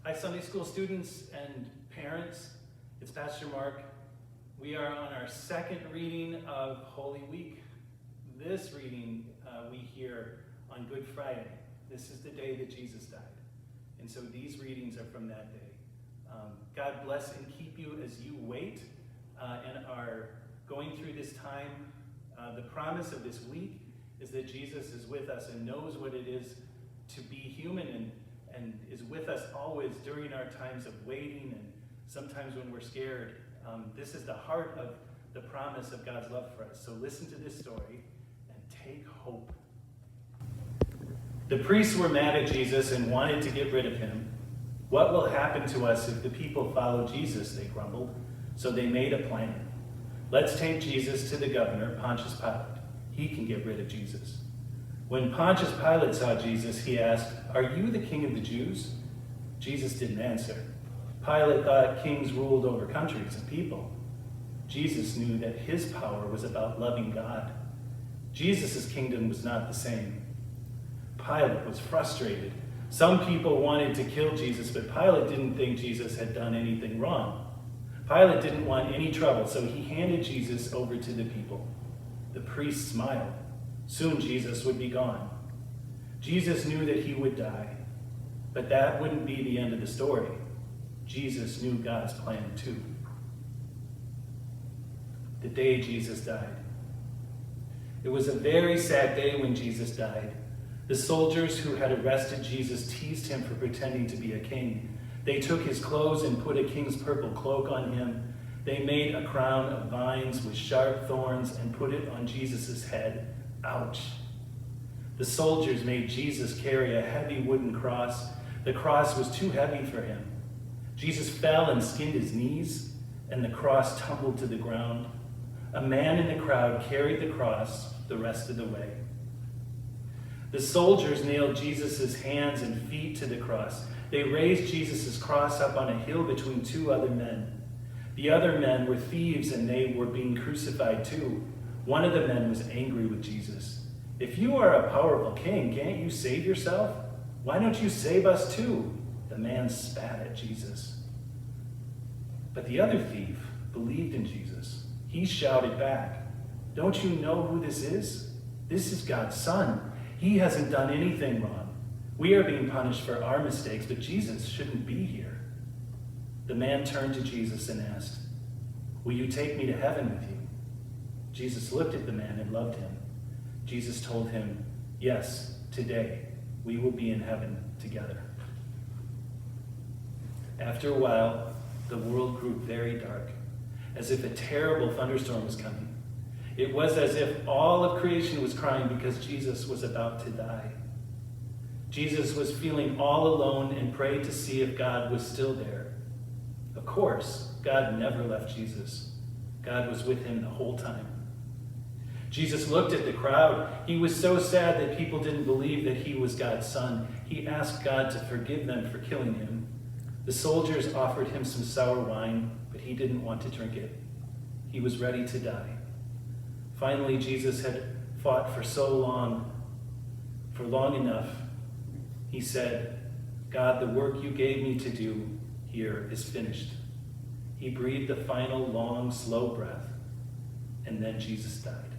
Hi, Sunday school students and parents. It's Pastor Mark. We are on our second reading of Holy Week. This reading we hear on Good Friday. This is the day that Jesus died. And so these readings are from that day. God bless and keep you as you wait and are going through this time. The promise of this week is that Jesus is with us and knows what it is to be human and is with us always during our times of waiting and sometimes when we're scared. This is the heart of the promise of God's love for us. So listen to this story and take hope. The priests were mad at Jesus and wanted to get rid of him. What will happen to us if the people follow Jesus, they grumbled. So they made a plan. Let's take Jesus to the governor, Pontius Pilate. He can get rid of Jesus. When Pontius Pilate saw Jesus, he asked, "Are you the king of the Jews?" Jesus didn't answer. Pilate thought kings ruled over countries and people. Jesus knew that his power was about loving God. Jesus' kingdom was not the same. Pilate was frustrated. Some people wanted to kill Jesus, but Pilate didn't think Jesus had done anything wrong. Pilate didn't want any trouble, so he handed Jesus over to the people. The priests smiled. Soon Jesus would be gone. Jesus knew that he would die, but that wouldn't be the end of the story. Jesus knew God's plan too. The day Jesus died. It was a very sad day when Jesus died. The soldiers who had arrested Jesus teased him for pretending to be a king. They took his clothes and put a king's purple cloak on him. They made a crown of vines with sharp thorns and put it on Jesus' head. Ouch. The soldiers made Jesus carry a heavy wooden cross. The cross was too heavy for him. Jesus fell and skinned his knees, and the cross tumbled to the ground. A man in the crowd carried the cross the rest of the way. The soldiers nailed Jesus' hands and feet to the cross. They raised Jesus' cross up on a hill between two other men. The other men were thieves and they were being crucified too. One of the men was angry with Jesus. "If you are a powerful king, can't you save yourself? Why don't you save us too?" The man spat at Jesus. But the other thief believed in Jesus. He shouted back, "Don't you know who this is? This is God's son. He hasn't done anything wrong. We are being punished for our mistakes, but Jesus shouldn't be here." The man turned to Jesus and asked, "Will you take me to heaven with you?" Jesus looked at the man and loved him. Jesus told him, "Yes, today we will be in heaven together." After a while, the world grew very dark, as if a terrible thunderstorm was coming. It was as if all of creation was crying because Jesus was about to die. Jesus was feeling all alone and prayed to see if God was still there. Of course, God never left Jesus. God was with him the whole time. Jesus looked at the crowd. He was so sad that people didn't believe that he was God's son. He asked God to forgive them for killing him. The soldiers offered him some sour wine, but he didn't want to drink it. He was ready to die. Finally, Jesus had fought for long enough. He said, "God, the work you gave me to do here is finished." He breathed a final, long, slow breath, and then Jesus died.